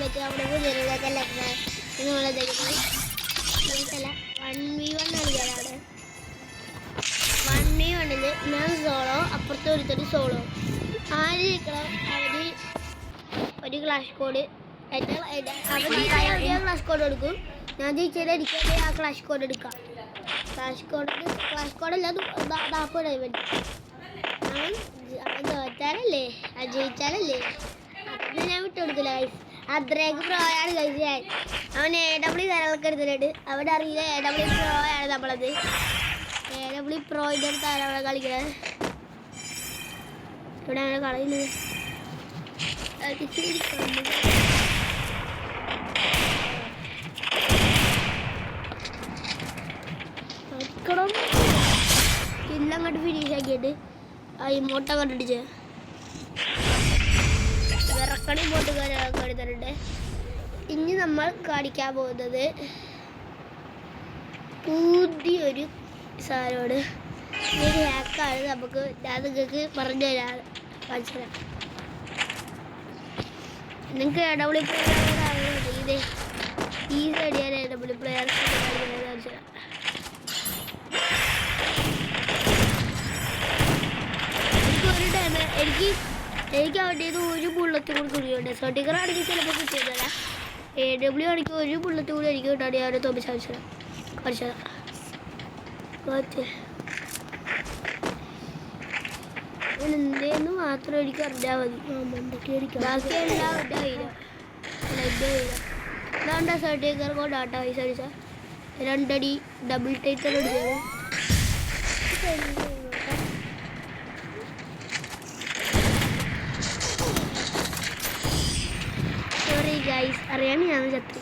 വെച്ച് നമ്മുടെ പുതിയൊക്കെ നിങ്ങളെന്തെങ്കിലും 1v1 കളിക്കാനാണ്. 1v1 ഞാൻ സോളോ, അപ്പുറത്തെ ഒരുത്തൊരു സോളോ. ആര് ജയിക്കണം അവര് ഒരു ക്ലാഷ് കോഡ് അവര് ക്ലാഷ് കോഡ് എടുക്കും. ഞാൻ ജയിച്ചാൽ എനിക്ക് ആ ക്ലാഷ് കോഡ് എടുക്കാം. ക്ലാഷ് കോഡല്ല നാൽപ്പത് ഡയമണ്ട്. അവൻ തോറ്റാലല്ലേ ജയിച്ചാലല്ലേ അപ്പം ഞാൻ വിട്ടുകൊടുക്കില്ല ഗൈസ്. അത്രയ്ക്ക് പ്രോയാണ് ഗൈസ് ഞാൻ. അവൻ AW കാര്യങ്ങളൊക്കെ എടുത്തിട്ടുണ്ട്. അവിടെ അറിയില്ല AW പ്രോ ആണ് നമ്മളത്. AW പ്രോയുടെ അടുത്താണ് അവിടെ കളിക്കുന്നത്. ഇവിടെ അങ്ങനെ കളയുന്നത് ഇല്ലങ്ങോട്ട് ഫിനിഷ് ആക്കിയിട്ട് ആ ഇമോട്ട കണ്ടിടിച്ച് വിറക്കണി ഇമോട്ട് കാര്യങ്ങളൊക്കെ എടുത്തിട്ടുണ്ട്. ഇനി നമ്മൾ കാണിക്കാൻ പോകുന്നത് പുതിയൊരു സാധനമാണ്. ഇതൊരു ഹാക്കാണ്. നമുക്ക് ഞാൻ നിങ്ങൾക്ക് പറഞ്ഞു തരാം, മനസ്സിലാക്കാം. നിങ്ങൾക്ക് AW പ്ലെയർ ഇത് ഈ സൈഡ് ഞാൻ AW പ്ലെയർ മനസ്സിലാക്കാം. എനിക്ക് അവൻ്റേത് ഒരു ബുള്ളറ്റ് കൂടി തുണിയുണ്ട്. സർട്ടിക്കർ ആണെങ്കിൽ ചിലപ്പോൾ കിട്ടിയതല്ല. AW ആണെങ്കിൽ ഒരു ബുള്ളറ്റ് കൂടി എനിക്ക് കിട്ടാണ്. ഞാൻ തോപ്പിച്ച ആവശ്യം കുറച്ചത് എന്തേന്ന് മാത്രം എനിക്ക് അറിഞ്ഞാൽ മതി. ബാക്കി എല്ലാം എൻ്റെ കയ്യിലാണ്. ഇതാണ്ട സർട്ടിക്കർ കൊണ്ടാട്ട പൈസ അടിച്ചാൽ 2 അടി ഡബിൾ ടൈറ്റർ അടിച്ചത്. സോറി ഗൈസ്, അറിയാൻ ഞാൻ ചത്തു.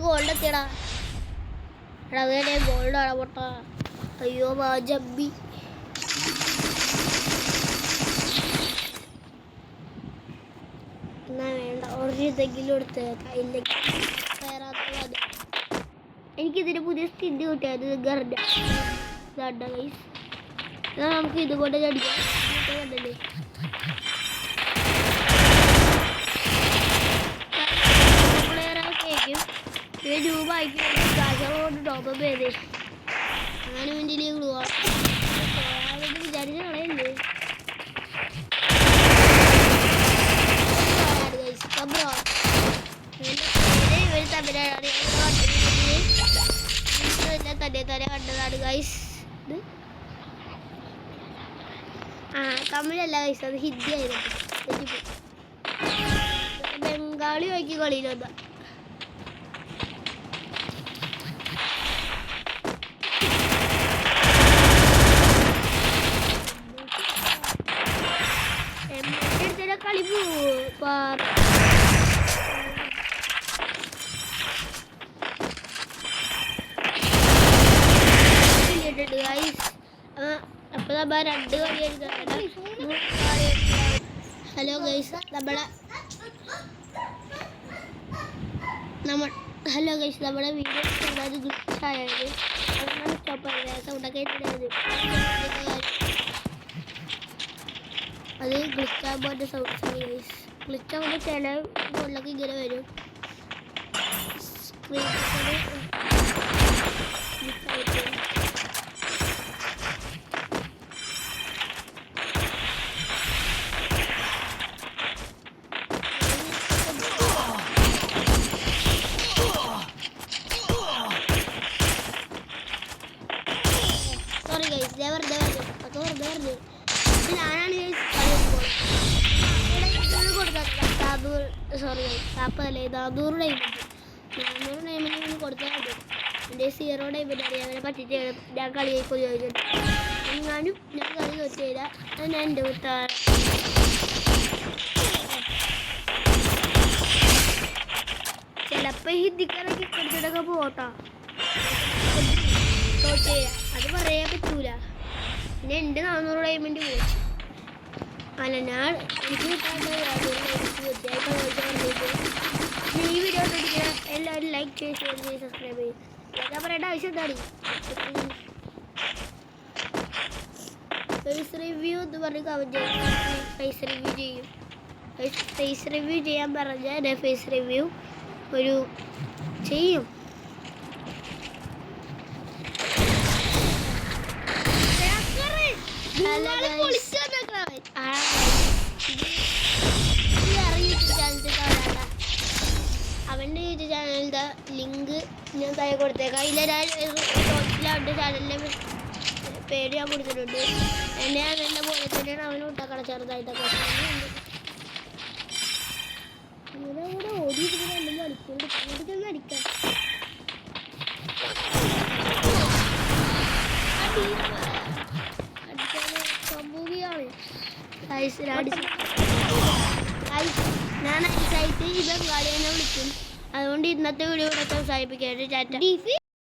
ഗോൾഡ് എത്തിയടാ. അതേ ഗോൾഡാണ് പൊട്ട. അയ്യോ ജബ്ബി. എന്നാ വേണ്ട, ഒരിതെങ്കിലും എടുത്ത് കയ്യിലേക്ക് കയറാത്തത്. എനിക്കിതിന് പുതിയ സ്കിൻ കിട്ടിയത് ഗർഡ ഗൈസ്. എന്നാൽ നമുക്ക് ഇതുകൊണ്ട് അടിക്കാം. കണ്ടല്ലേ പ്ലെയറൊക്കെയായിരിക്കും. ഇത് രൂപയ്ക്ക് കൊണ്ട് ടോപ്പ് ചെയ്തേ. അങ്ങനെ വേണ്ടി വിചാരിച്ച കളയല്ലേ. തന്നെ കണ്ടതാണ് ഗൈസ്. ഇത് തമിഴല്ല ഗൈസ്, അത് ഹിന്ദി ആയിരുന്നു. ബംഗാളി വായിക്ക് കളിയിലൊന്നാ. കളി അപ്പൊ നമ്മ 2 കളി എഴുതാൻ. ഹലോ ഗൈസ്, നമ്മുടെ വീഡിയോ ചെറുതായത് ഗ്ലിച്ചായത് അതാണ് സ്റ്റോപ്പ് ആയത്. സൗണ്ടൊക്കെ ഇട്ടത് അത് ഗ്ലിച്ചാകുമ്പോൾ സൗണ്ട് ഗൈസ്. ഗ്ലിച്ചാകുമ്പോൾ ചില ഫോണിലൊക്കെ ഇങ്ങനെ വരും. സോറി ഗൈസ്, ഞാൻ വെറുതെ പറഞ്ഞു. ഞാനാണ് സോറി ഗൈസ്, 400 ഡയമണ്ട് കൊടുത്താൽ എൻ്റെ 0 ഡയമണ്ട് അറിയാൻ അങ്ങനെ പറ്റിയിട്ട് ഞാൻ കളിയായി പോയി ചോദിച്ചിട്ട് ഞാൻ കളി തോറ്റ് ചെയ്താൽ ഞാൻ എൻ്റെ കൂട്ടുകാരൻ ചിലപ്പോൾ ഹിന്ദിക്കാരൊക്കെ കൊടുത്തിട്ടൊക്കെ പോട്ടാ തോറ്റ് ചെയ്യാം. അത് പറയാൻ പറ്റൂല. പിന്നെ എൻ്റെ 400 ഡയമണ്ട് പോയി. അല്ല ഞാൻ എനിക്ക് ഈ വീഡിയോ എല്ലാവരും ലൈക്ക് ചെയ്ത് ഷെയർ ചെയ്ത് സബ്സ്ക്രൈബ് ചെയ്യും. ഞാൻ പറയേണ്ട ആവശ്യം എന്താണ്? ഫേസ് റിവ്യൂ എന്ന് പറഞ്ഞ് കമന്റ് ഫേസ് റിവ്യൂ ചെയ്യും. ഫേസ് റിവ്യൂ ചെയ്യാൻ പറഞ്ഞാൽ ഞാൻ ഫേസ് റിവ്യൂ ഒരു ചെയ്യും. അവൻ്റെ യൂട്യൂബ് ചാനലിൻ്റെ ലിങ്ക് ഞാൻ താഴെ കൊടുത്തേക്കാം. അതിലെ അവൻ്റെ ചാനലിൻ്റെ പേര് ഞാൻ കൊടുത്തിട്ടുണ്ട്. എൻ്റെ ചാനലിൻ്റെ പോലെ തന്നെയാണ് അവന് ഉണ്ടാക്കണം ചെറുതായിട്ടൊക്കെ. അങ്ങനെ കൂടെ ഓടിയിട്ട് 2 മണിക്കൂർ ചെന്ന് അടിക്കാം. അടിക്കാൻ സംഭവിയാണ്. ഞാൻ ഐസായിട്ട് ഈ ബംഗാളി തന്നെ വിളിക്കും. അതുകൊണ്ട് ഇന്നത്തെ വീഡിയോ ഇവിടെ അവസാനിപ്പിക്കാം. ടാറ്റ.